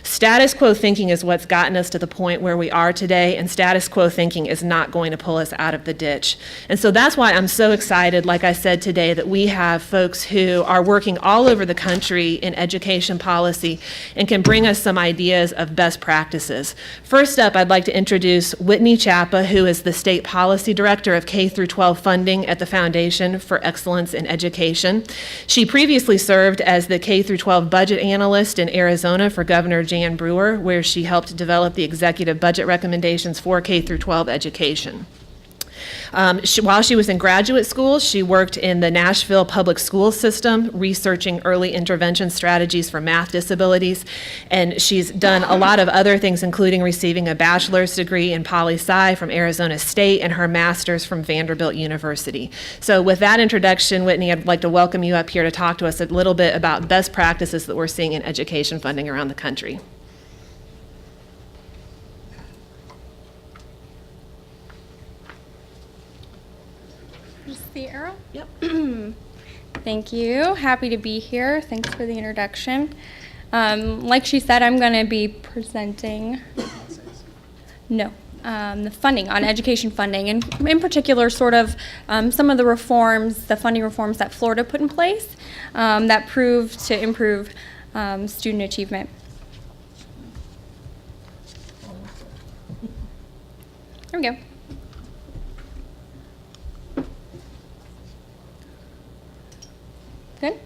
Status quo thinking is what's gotten us to the point where we are today, and status quo thinking is not going to pull us out of the ditch. And so that's why I'm so excited, like I said today, that we have folks who are working all over the country in education policy and can bring us some ideas of best practices. First up, I'd like to introduce Whitney Chappa, who is the State Policy Director of K through 12 funding at the Foundation for Excellence in Education. She previously served as the K through 12 budget analyst in Arizona for Governor Jan Brewer, where she helped develop the executive budget recommendations for K through 12 education. While she was in graduate school, she worked in the Nashville public school system, researching early intervention strategies for math disabilities, and she's done a lot of other things, including receiving a bachelor's degree in poli-sci from Arizona State and her master's from Vanderbilt University. So with that introduction, Whitney, I'd like to welcome you up here to talk to us a little bit about best practices that we're seeing in education funding around the country. The arrow? Yep. Thank you. Happy to be here. Thanks for the introduction. Like she said, I'm going to be presenting the funding, on education funding, and in particular sort of some of the reforms, the funding reforms that Florida put in place that proved to improve student achievement. There we go. Good.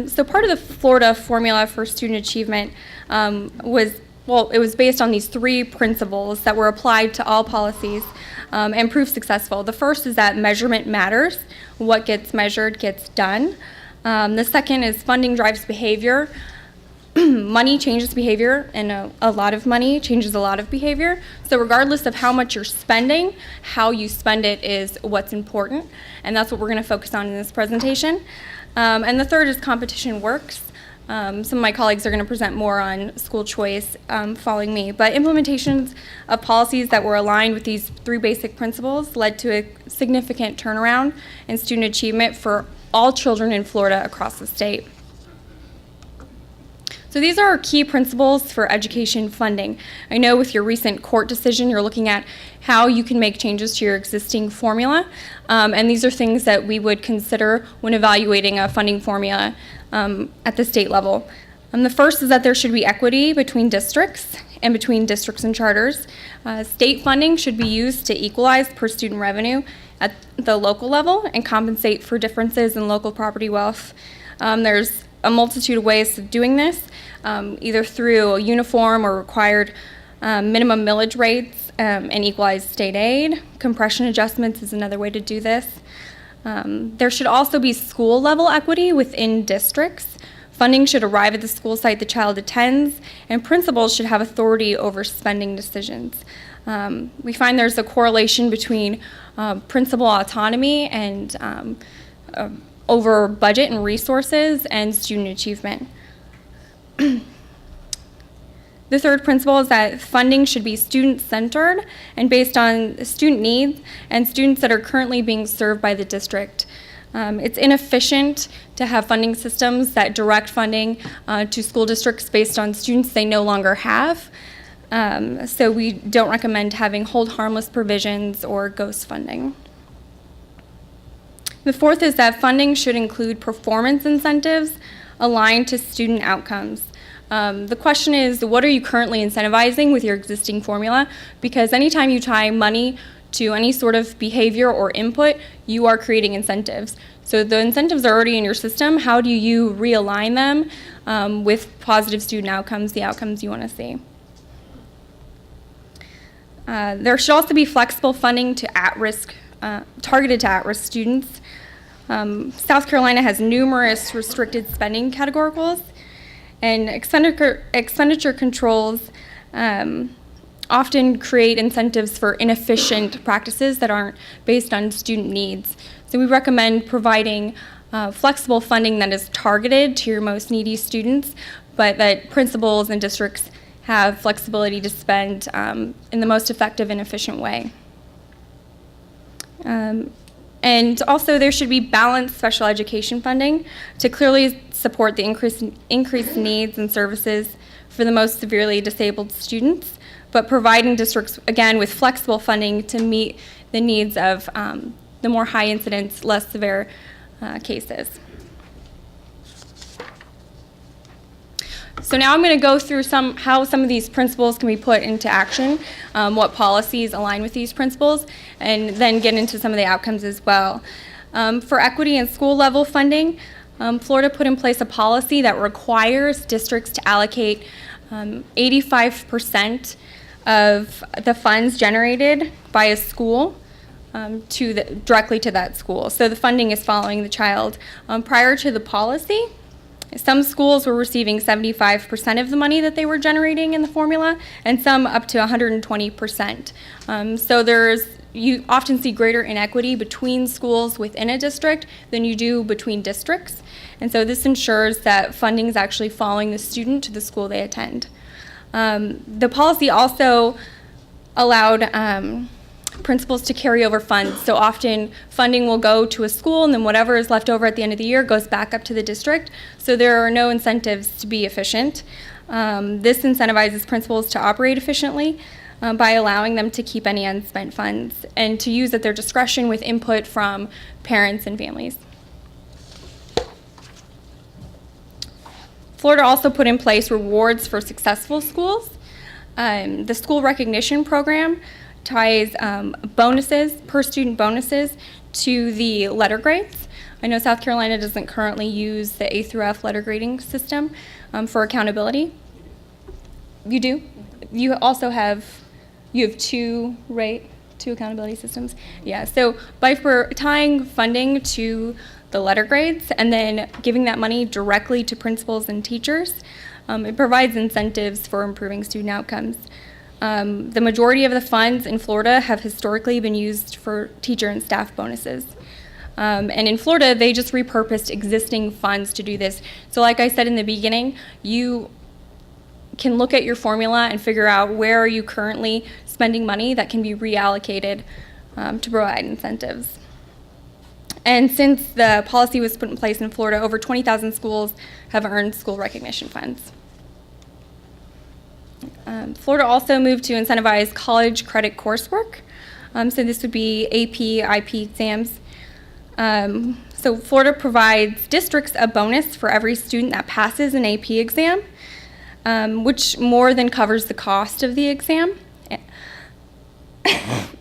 So part of the Florida formula for student achievement it was based on these three principles that were applied to all policies and proved successful. The first is that measurement matters. What gets measured gets done. The second is funding drives behavior. Money changes behavior, and a lot of money changes a lot of behavior. So regardless of how much you're spending, how you spend it is what's important, and that's what we're going to focus on in this presentation. And the third is competition works. Some of my colleagues are going to present more on school choice following me, but implementations of policies that were aligned with these three basic principles led to a significant turnaround in student achievement for all children in Florida across the state. So these are our key principles for education funding. I know with your recent court decision, you're looking at how you can make changes to your existing formula, and these are things that we would consider when evaluating a funding formula at the state level. The first is that there should be equity between districts and between districts and charters. State funding should be used to equalize per student revenue at the local level and compensate for differences in local property wealth. There's a multitude of ways of doing this, either through a uniform or required minimum millage rates and equalized state aid. Compression adjustments is another way to do this. There should also be school level equity within districts. Funding should arrive at the school site the child attends, and principals should have authority over spending decisions. We find there's a correlation between principal autonomy and over budget and resources and student achievement. The third principle is that funding should be student-centered and based on student needs and students that are currently being served by the district. It's inefficient to have funding systems that direct funding to school districts based on students they no longer have. So we don't recommend having hold harmless provisions or ghost funding. The fourth is that funding should include performance incentives aligned to student outcomes. The question is, what are you currently incentivizing with your existing formula? Because anytime you tie money to any sort of behavior or input, you are creating incentives. So the incentives are already in your system. How do you realign them with positive student outcomes, the outcomes you want to see? There should also be flexible funding to at-risk, targeted to at-risk students. South Carolina has numerous restricted spending categoricals, and expenditure controls often create incentives for inefficient practices that aren't based on student needs. So we recommend providing flexible funding that is targeted to your most needy students, but that principals and districts have flexibility to spend in the most effective and efficient way. And also there should be balanced special education funding to clearly support the increased needs and services for the most severely disabled students, but providing districts, again, with flexible funding to meet the needs of the more high incidence, less severe cases. So now I'm going to go through how some of these principles can be put into action, what policies align with these principles, and then get into some of the outcomes as well. For equity and school level funding, Florida put in place a policy that requires districts to allocate 85% of the funds generated by a school directly to that school. So the funding is following the child. Prior to the policy, some schools were receiving 75% of the money that they were generating in the formula, and some up to 120%. So you often see greater inequity between schools within a district than you do between districts. And so this ensures that funding is actually following the student to the school they attend. The policy also allowed principals to carry over funds. So often funding will go to a school, and then whatever is left over at the end of the year goes back up to the district. So there are no incentives to be efficient. This incentivizes principals to operate efficiently by allowing them to keep any unspent funds and to use at their discretion with input from parents and families. Florida also put in place rewards for successful schools. The school recognition program ties per student bonuses to the letter grades. I know South Carolina doesn't currently use the A through F letter grading system for accountability. You do? You also have two, right? Two accountability systems? Yeah, so by tying funding to the letter grades and then giving that money directly to principals and teachers, it provides incentives for improving student outcomes. The majority of the funds in Florida have historically been used for teacher and staff bonuses. And in Florida, they just repurposed existing funds to do this. So like I said in the beginning, you can look at your formula and figure out where are you currently spending money that can be reallocated to provide incentives. And since the policy was put in place in Florida, over 20,000 schools have earned school recognition funds. Florida also moved to incentivize college credit coursework. So this would be AP, IP exams. So Florida provides districts a bonus for every student that passes an AP exam, which more than covers the cost of the exam.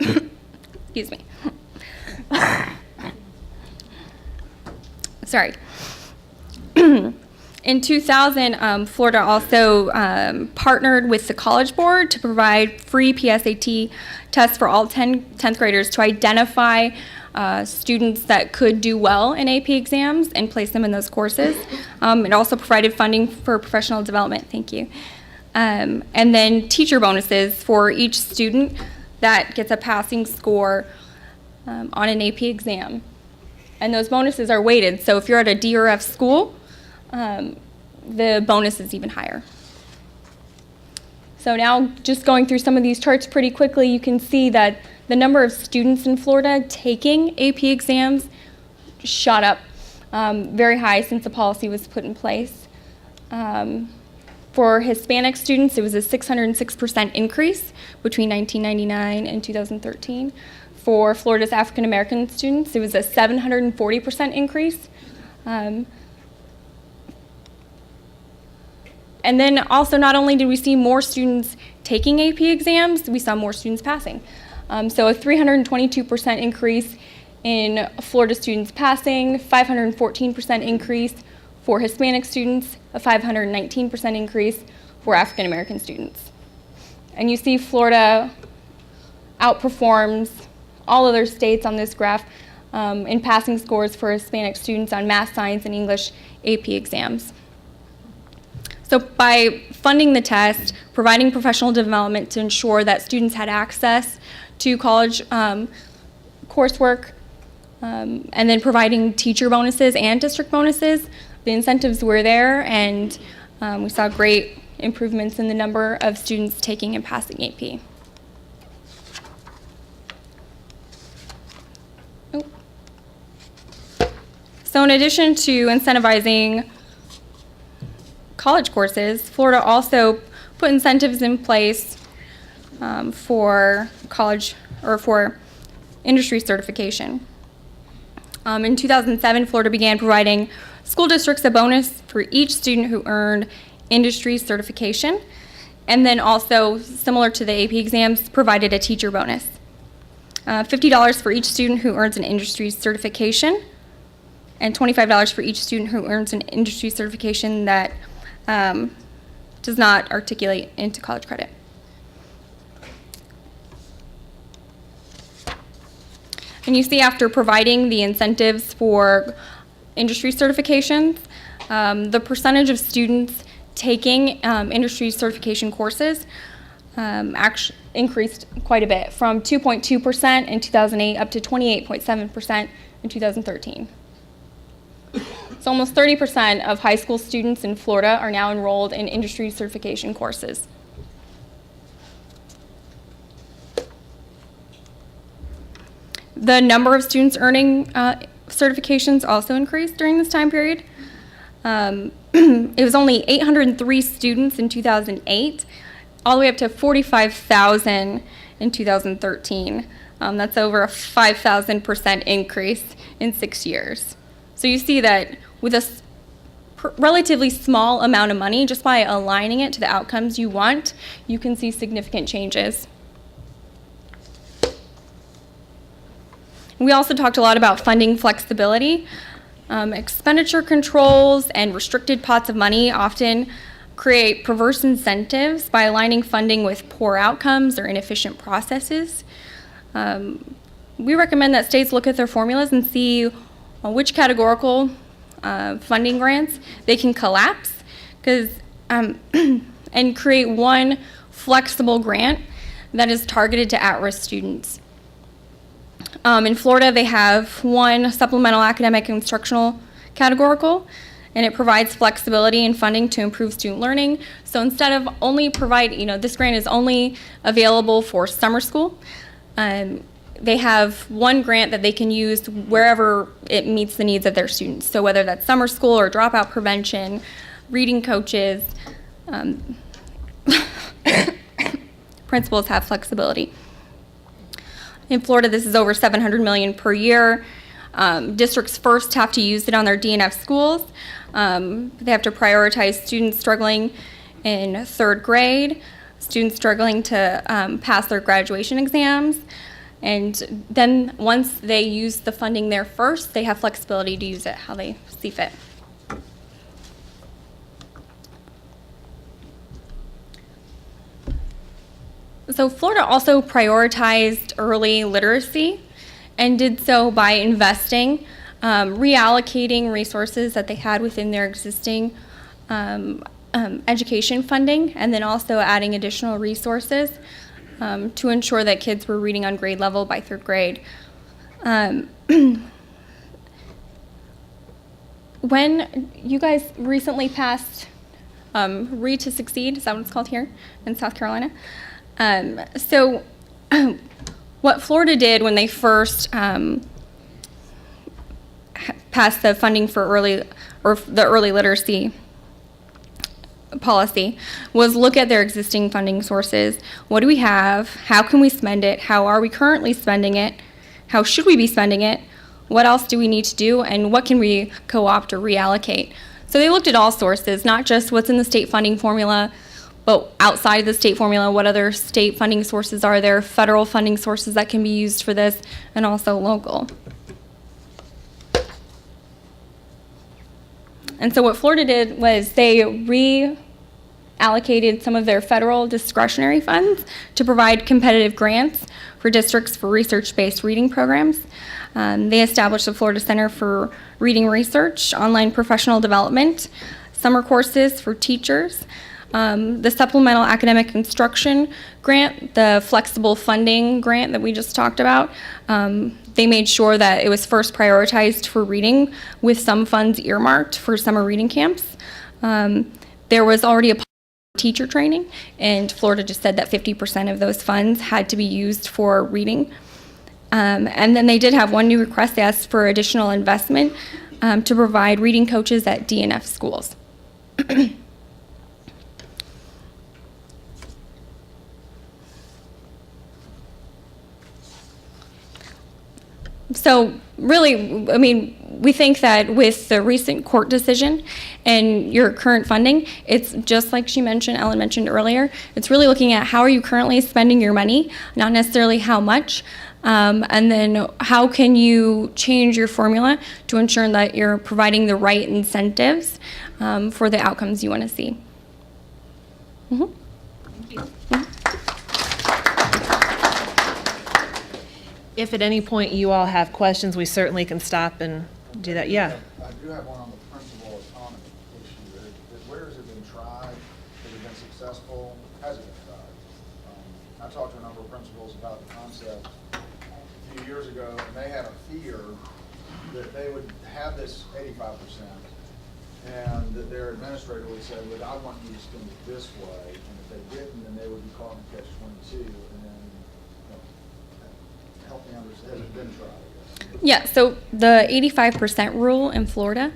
Excuse me. Sorry. In 2000, Florida also partnered with the College Board to provide free PSAT tests for all 10th graders to identify students that could do well in AP exams and place them in those courses. It also provided funding for professional development. Thank you. And then teacher bonuses for each student that gets a passing score on an AP exam. And those bonuses are weighted. So if you're at a D or F school, the bonus is even higher. So now just going through some of these charts pretty quickly, you can see that the number of students in Florida taking AP exams shot up very high since the policy was put in place. For Hispanic students, it was a 606% increase between 1999 and 2013. For Florida's African American students, it was a 740% increase. And then also, not only did we see more students taking AP exams, we saw more students passing. So a 322% increase in Florida students passing, 514% increase for Hispanic students, a 519% increase for African American students. And you see Florida outperforms all other states on this graph in passing scores for Hispanic students on math, science, and English AP exams. So by funding the test, providing professional development to ensure that students had access to college coursework, and then providing teacher bonuses and district bonuses, the incentives were there, and we saw great improvements in the number of students taking and passing AP. So in addition to incentivizing college courses, Florida also put incentives in place for college or for industry certification. In 2007, Florida began providing school districts a bonus for each student who earned industry certification, and then also, similar to the AP exams, provided a teacher bonus. $50 for each student who earns an industry certification, and $25 for each student who earns an industry certification that does not articulate into college credit. And you see, after providing the incentives for industry certifications, the percentage of students taking industry certification courses actually increased quite a bit, from 2.2% in 2008 up to 28.7% in 2013. So almost 30% of high school students in Florida are now enrolled in industry certification courses. The number of students earning certifications also increased during this time period. It was only 803 students in 2008, all the way up to 45,000 in 2013. That's over a 5,000% increase in 6 years. So you see that with a relatively small amount of money, just by aligning it to the outcomes you want, you can see significant changes. We also talked a lot about funding flexibility. Expenditure controls and restricted pots of money often create perverse incentives by aligning funding with poor outcomes or inefficient processes. We recommend that states look at their formulas and see which categorical funding grants they can collapse, and create one flexible grant that is targeted to at-risk students. In Florida, they have one supplemental academic instructional categorical, and it provides flexibility in funding to improve student learning. So instead of only this grant is only available for summer school, they have one grant that they can use wherever it meets the needs of their students. So whether that's summer school or dropout prevention, reading coaches, principals have flexibility. In Florida, this is over $700 million per year. Districts first have to use it on their DNF schools. They have to prioritize students struggling in third grade, students struggling to pass their graduation exams, and then once they use the funding there first, they have flexibility to use it how they see fit. So Florida also prioritized early literacy and did so by investing, reallocating resources that they had within their existing education funding, and then also adding additional resources to ensure that kids were reading on grade level by third grade. When you guys recently passed Read to Succeed, is that what it's called here in South Carolina? So what Florida did when they first passed the funding for the early literacy policy was look at their existing funding sources. What do we have? How can we spend it? How are we currently spending it? How should we be spending it? What else do we need to do? And what can we co-opt or reallocate? So they looked at all sources, not just what's in the state funding formula, but outside of the state formula, what other state funding sources are there, federal funding sources that can be used for this, and also local. And so what Florida did was they reallocated some of their federal discretionary funds to provide competitive grants for districts for research-based reading programs. They established the Florida Center for Reading Research, online professional development, summer courses for teachers, the Supplemental Academic Instruction Grant, the flexible funding grant that we just talked about. They made sure that it was first prioritized for reading, with some funds earmarked for summer reading camps. There was already a teacher training, and Florida just said that 50% of those funds had to be used for reading. And then they did have one new request. They asked for additional investment to provide reading coaches at DNF schools. So really, I mean, we think that with the recent court decision and your current funding, it's just like Ellen mentioned earlier, it's really looking at how are you currently spending your money, not necessarily how much, and then how can you change your formula to ensure that you're providing the right incentives for the outcomes you want to see. Mm-hmm. Thank you. If at any point you all have questions, we certainly can stop and do that. Yeah. I do have one on the principal autonomy issue. Where has it been tried? Has it been successful? Has it been tried? I talked to a number of principals about the concept a few years ago, and they had a fear that they would have this 85%, and that their administrator would say, well, I want you to spend it this way, and if they didn't, then they would be caught in catch-22, and then help me understand, has it been tried, I guess? Yeah, so the 85% rule in Florida,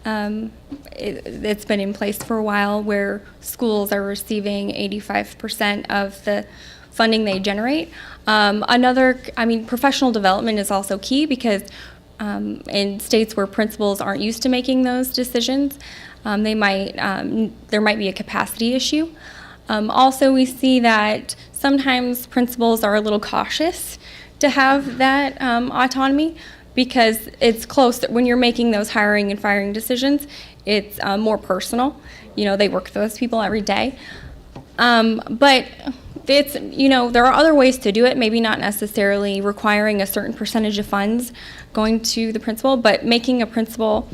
it's been in place for a while where schools are receiving 85% of the funding they generate. Professional development is also key because in states where principals aren't used to making those decisions, there might be a capacity issue. Also, we see that sometimes principals are a little cautious to have that autonomy because it's close. When you're making those hiring and firing decisions, it's more personal. They work with those people every day. But it's, there are other ways to do it, maybe not necessarily requiring a certain percentage of funds going to the principal, but making a principal,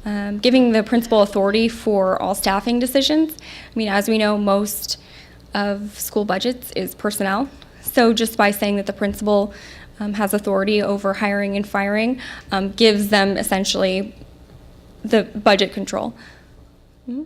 giving the principal authority for all staffing decisions. As we know, most of school budgets is personnel. So just by saying that the principal has authority over hiring and firing gives them essentially the budget control. Mm-hmm.